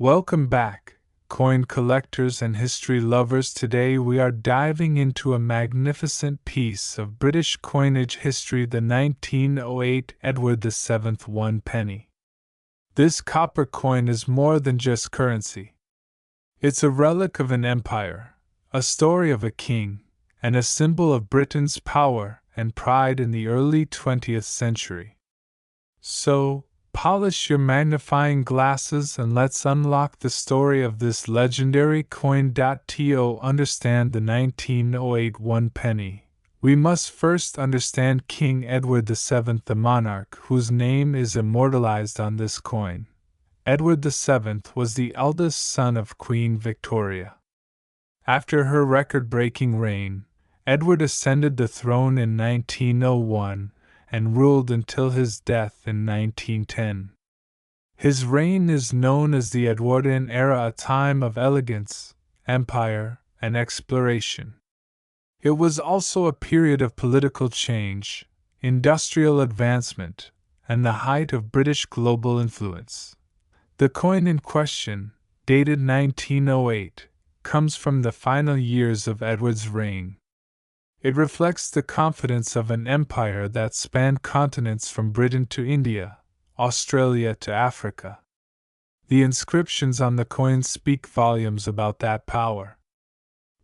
Welcome back, coin collectors and history lovers. Today we are diving into a magnificent piece of British coinage history, the 1908 Edward VII 1 penny. This copper coin is more than just currency. It's a relic of an empire, a story of a king, and a symbol of Britain's power and pride in the early 20th century. So, polish your magnifying glasses and let's unlock the story of this legendary coin. To understand the 1908 1 penny, we must first understand King Edward VII, the monarch whose name is immortalized on this coin. Edward VII was the eldest son of Queen Victoria. After her record-breaking reign, Edward ascended the throne in 1901 and ruled until his death in 1910. His reign is known as the Edwardian era, a time of elegance, empire, and exploration. It was also a period of political change, industrial advancement, and the height of British global influence. The coin in question, dated 1908, comes from the final years of Edward's reign. It reflects the confidence of an empire that spanned continents from Britain to India, Australia to Africa. The inscriptions on the coin speak volumes about that power.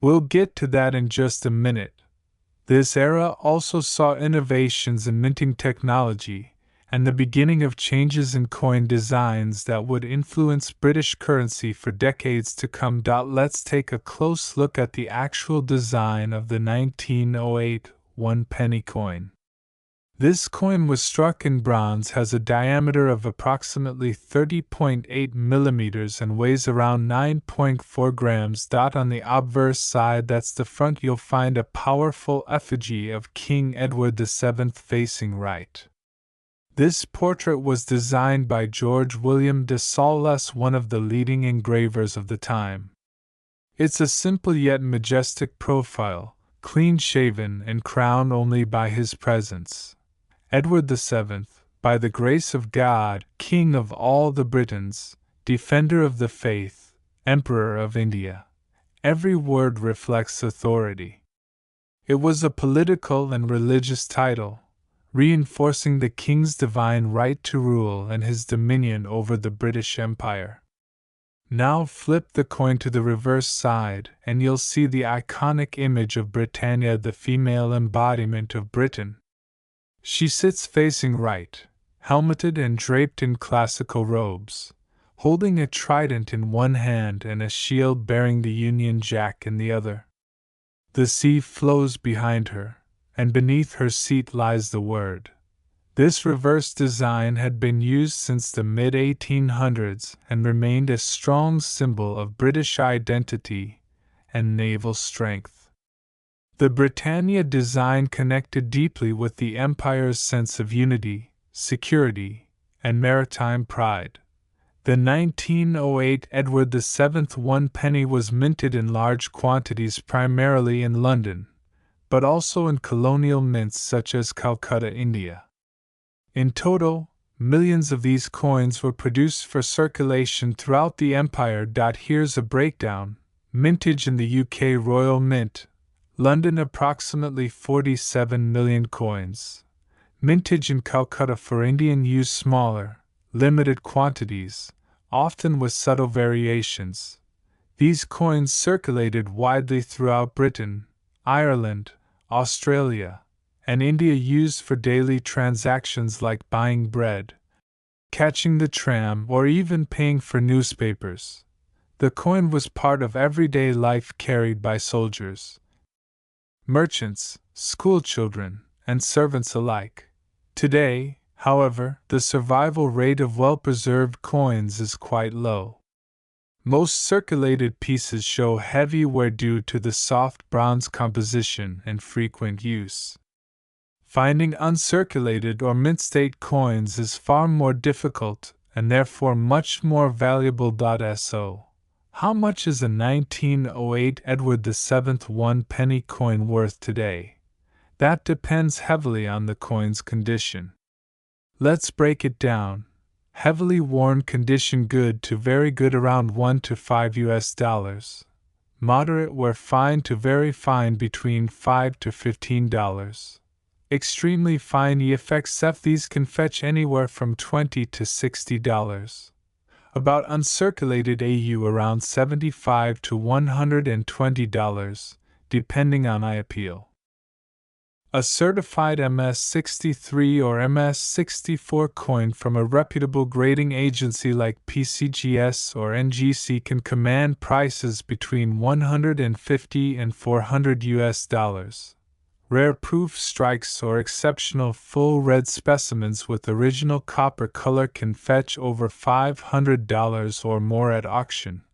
We'll get to that in just a minute. This era also saw innovations in minting technology and the beginning of changes in coin designs that would influence British currency for decades to come. Let's take a close look at the actual design of the 1908 1 penny coin. This coin was struck in bronze, has a diameter of approximately 30.8 millimeters and weighs around 9.4 grams. On the obverse side, that's the front, you'll find a powerful effigy of King Edward VII facing right. This portrait was designed by George William de Saulles, one of the leading engravers of the time. It's a simple yet majestic profile, clean-shaven and crowned only by his presence. Edward VII, by the grace of God, King of all the Britons, Defender of the Faith, Emperor of India. Every word reflects authority. It was a political and religious title, reinforcing the king's divine right to rule and his dominion over the British Empire. Now flip the coin to the reverse side and you'll see the iconic image of Britannia, the female embodiment of Britain. She sits facing right, helmeted and draped in classical robes, holding a trident in one hand and a shield bearing the Union Jack in the other. The sea flows behind her, and beneath her seat lies the word. This reverse design had been used since the mid-1800s and remained a strong symbol of British identity and naval strength. The Britannia design connected deeply with the Empire's sense of unity, security, and maritime pride. The 1908 Edward VII 1 penny was minted in large quantities primarily in London, but also in colonial mints such as Calcutta, India. In total, millions of these coins were produced for circulation throughout the empire. Here's a breakdown. Mintage in the UK: Royal Mint, London, approximately 47 million coins. Mintage in Calcutta for Indian use: smaller, limited quantities, often with subtle variations. These coins circulated widely throughout Britain, Ireland, Australia, and India, used for daily transactions like buying bread, catching the tram, or even paying for newspapers. The coin was part of everyday life, carried by soldiers, merchants, schoolchildren, and servants alike. Today, however, the survival rate of well-preserved coins is quite low. Most circulated pieces show heavy wear due to the soft bronze composition and frequent use. Finding uncirculated or mint-state coins is far more difficult and therefore much more valuable. So, how much is a 1908 Edward VII 1 penny coin worth today? That depends heavily on the coin's condition. Let's break it down. Heavily worn condition good to very good around 1 to 5 US dollars. Moderate where fine to very fine between $5 to $15. Extremely fine EFXF these can fetch anywhere from $20 to $60. About uncirculated AU around $75 to $120, depending on eye appeal. A certified MS-63 or MS-64 coin from a reputable grading agency like PCGS or NGC can command prices between $150 and $400 US dollars. Rare proof strikes or exceptional full red specimens with original copper color can fetch over $500 or more at auction.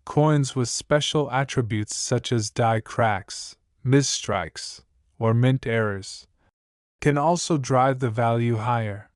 Coins with special attributes such as die cracks, misstrikes, or mint errors can also drive the value higher.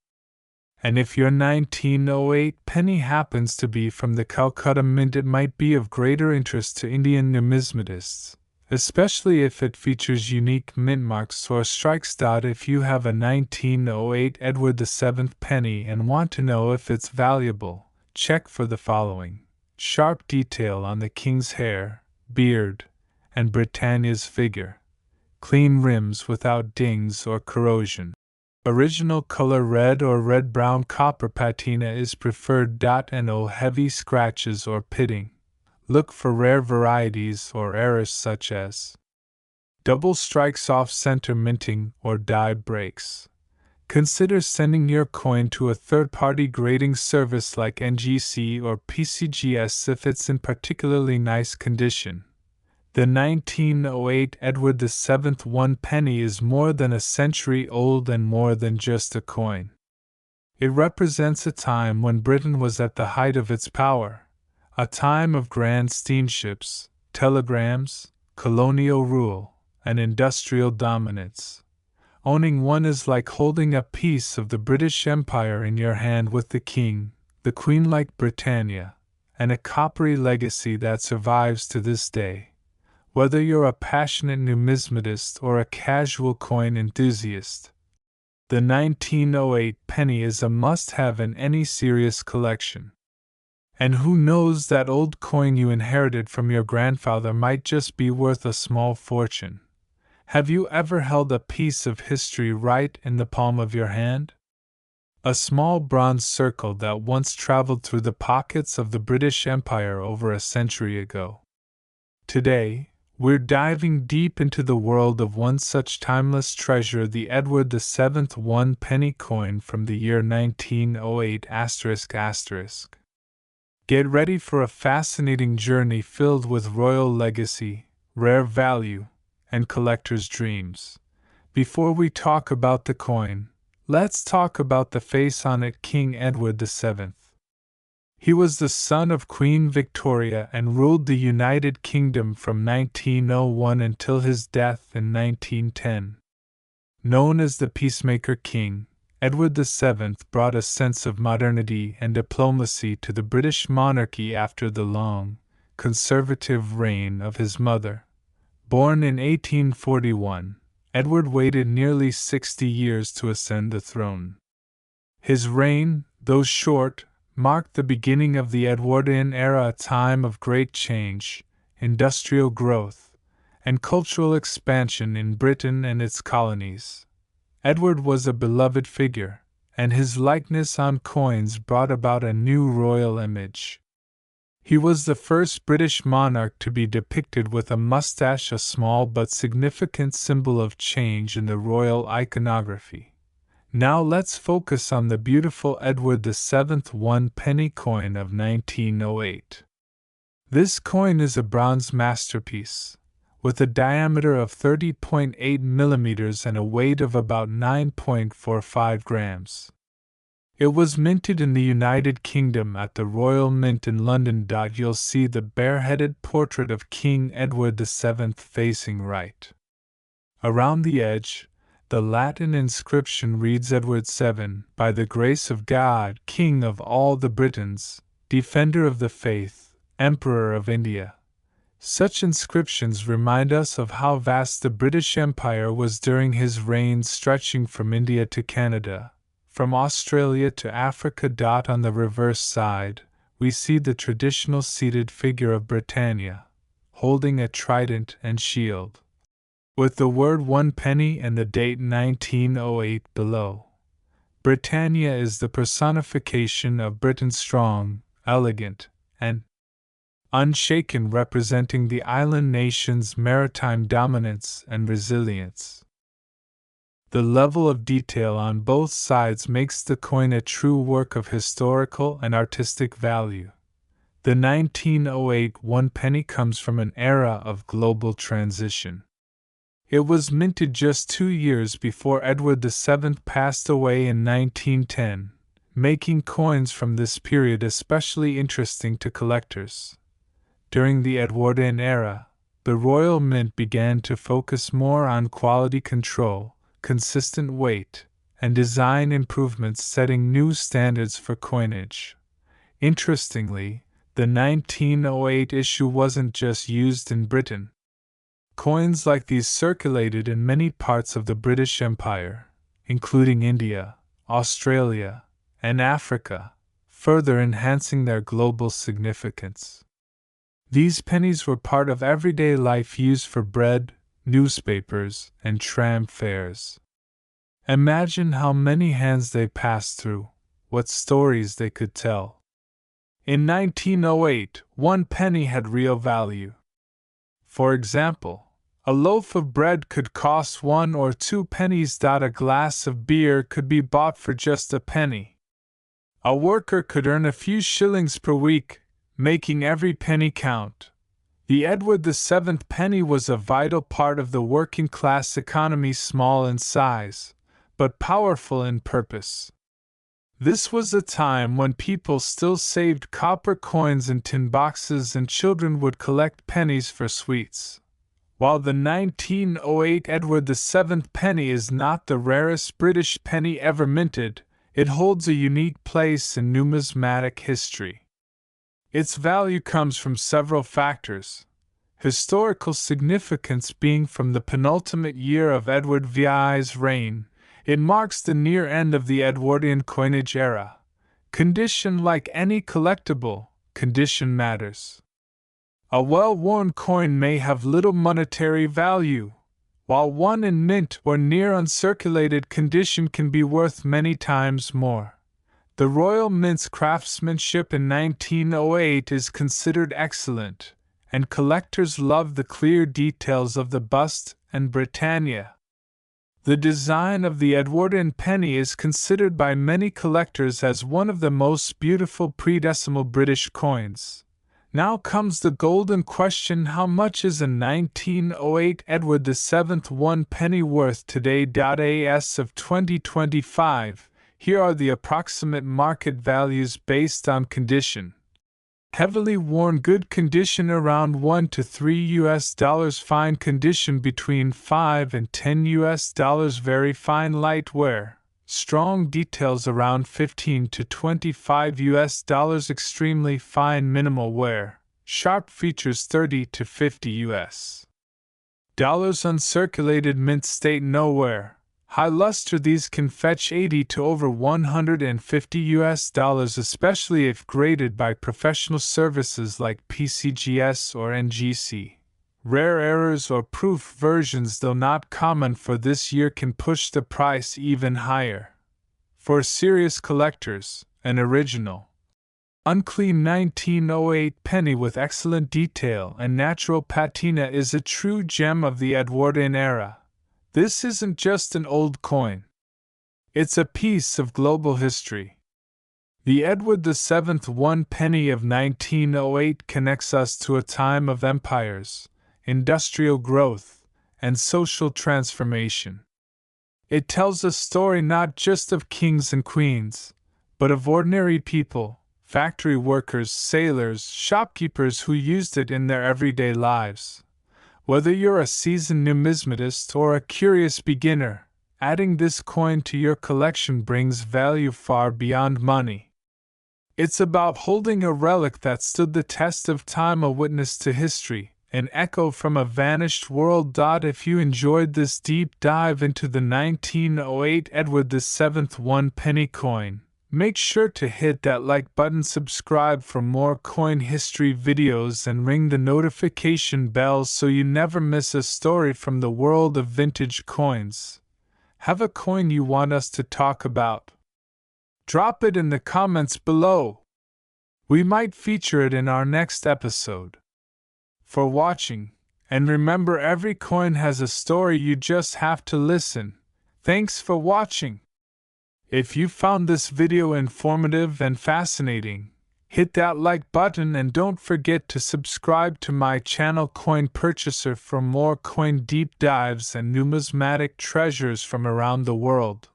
And if your 1908 penny happens to be from the Calcutta Mint, it might be of greater interest to Indian numismatists, especially if it features unique mint marks or strikes. If you have a 1908 Edward VII penny and want to know if it's valuable, check for the following: sharp detail on the king's hair, beard, and Britannia's figure. Clean rims without dings or corrosion. Original color red or red-brown copper patina is preferred. No heavy scratches or pitting. Look for rare varieties or errors such as double strikes off-center minting or die breaks. Consider sending your coin to a third-party grading service like NGC or PCGS if it's in particularly nice condition. The 1908 Edward VII 1 penny is more than a century old and more than just a coin. It represents a time when Britain was at the height of its power, a time of grand steamships, telegrams, colonial rule, and industrial dominance. Owning one is like holding a piece of the British Empire in your hand with the king, the queen like Britannia, and a coppery legacy that survives to this day. Whether you're a passionate numismatist or a casual coin enthusiast, the 1908 penny is a must-have in any serious collection. And who knows, that old coin you inherited from your grandfather might just be worth a small fortune. Have you ever held a piece of history right in the palm of your hand? A small bronze circle that once traveled through the pockets of the British Empire over a century ago. Today, we're diving deep into the world of one such timeless treasure, the Edward VII 1 penny coin from the year 1908 ***. Get ready for a fascinating journey filled with royal legacy, rare value, and collector's dreams. Before we talk about the coin, let's talk about the face on it, King Edward VII. He was the son of Queen Victoria and ruled the United Kingdom from 1901 until his death in 1910. Known as the Peacemaker King, Edward VII brought a sense of modernity and diplomacy to the British monarchy after the long, conservative reign of his mother. Born in 1841, Edward waited nearly 60 years to ascend the throne. His reign, though short, marked the beginning of the Edwardian era, a time of great change, industrial growth, and cultural expansion in Britain and its colonies. Edward was a beloved figure, and his likeness on coins brought about a new royal image. He was the first British monarch to be depicted with a mustache, a small but significant symbol of change in the royal iconography. Now let's focus on the beautiful Edward VII 1 penny coin of 1908. This coin is a bronze masterpiece, with a diameter of 30.8 mm and a weight of about 9.45 grams. It was minted in the United Kingdom at the Royal Mint in London. You'll see the bareheaded portrait of King Edward VII facing right. Around the edge, the Latin inscription reads Edward VII, by the grace of God, King of all the Britons, Defender of the Faith, Emperor of India. Such inscriptions remind us of how vast the British Empire was during his reign, stretching from India to Canada, From Australia to Africa. On the reverse side, we see the traditional seated figure of Britannia, holding a trident and shield, with the word 1 penny and the date 1908 below. Britannia is the personification of Britain, strong, elegant, and unshaken, representing the island nation's maritime dominance and resilience. The level of detail on both sides makes the coin a true work of historical and artistic value. The 1908 1 penny comes from an era of global transition. It was minted just 2 years before Edward VII passed away in 1910, making coins from this period especially interesting to collectors. During the Edwardian era, the Royal Mint began to focus more on quality control, consistent weight, and design improvements, setting new standards for coinage. Interestingly, the 1908 issue wasn't just used in Britain. Coins like these circulated in many parts of the British Empire, including India, Australia, and Africa, further enhancing their global significance. These pennies were part of everyday life, used for bread, newspapers, and tram fares. Imagine how many hands they passed through, what stories they could tell. In 1908, 1 penny had real value. For example, a loaf of bread could cost 1 or 2 pennies. A glass of beer could be bought for just a penny. A worker could earn a few shillings per week, making every penny count. The Edward VII penny was a vital part of the working class economy, small in size, but powerful in purpose. This was a time when people still saved copper coins in tin boxes and children would collect pennies for sweets. While the 1908 Edward VII penny is not the rarest British penny ever minted, it holds a unique place in numismatic history. Its value comes from several factors, historical significance being from the penultimate year of Edward VI's reign. It marks the near end of the Edwardian coinage era. Condition: like any collectible, condition matters. A well-worn coin may have little monetary value, while one in mint or near uncirculated condition can be worth many times more. The Royal Mint's craftsmanship in 1908 is considered excellent, and collectors love the clear details of the bust and Britannia. The design of the Edwardian penny is considered by many collectors as one of the most beautiful pre-decimal British coins. Now comes the golden question: how much is a 1908 Edward VII 1 penny worth today? As of 2025, here are the approximate market values based on condition. Heavily worn, good condition around $1 to $3, fine condition between $5 and $10, very fine light wear, strong details around $15 to $25, extremely fine minimal wear, sharp features $30 to $50. Uncirculated mint state nowhere. High luster, these can fetch $80 to over $150, especially if graded by professional services like PCGS or NGC. Rare errors or proof versions, though not common for this year, can push the price even higher. For serious collectors, an original, unclean 1908 penny with excellent detail and natural patina is a true gem of the Edwardian era. This isn't just an old coin. It's a piece of global history. The Edward VII 1 penny of 1908 connects us to a time of empires, industrial growth, and social transformation. It tells a story not just of kings and queens, but of ordinary people, factory workers, sailors, shopkeepers who used it in their everyday lives. Whether you're a seasoned numismatist or a curious beginner, adding this coin to your collection brings value far beyond money. It's about holding a relic that stood the test of time, a witness to history, an echo from a vanished world. If you enjoyed this deep dive into the 1908 Edward VII 1-penny coin, make sure to hit that like button, subscribe for more coin history videos, and ring the notification bell so you never miss a story from the world of vintage coins. Have a coin you want us to talk about? Drop it in the comments below. We might feature it in our next episode. For watching, and remember, every coin has a story, you just have to listen. Thanks for watching. If you found this video informative and fascinating, hit that like button and don't forget to subscribe to my channel Coin Purchaser for more coin deep dives and numismatic treasures from around the world.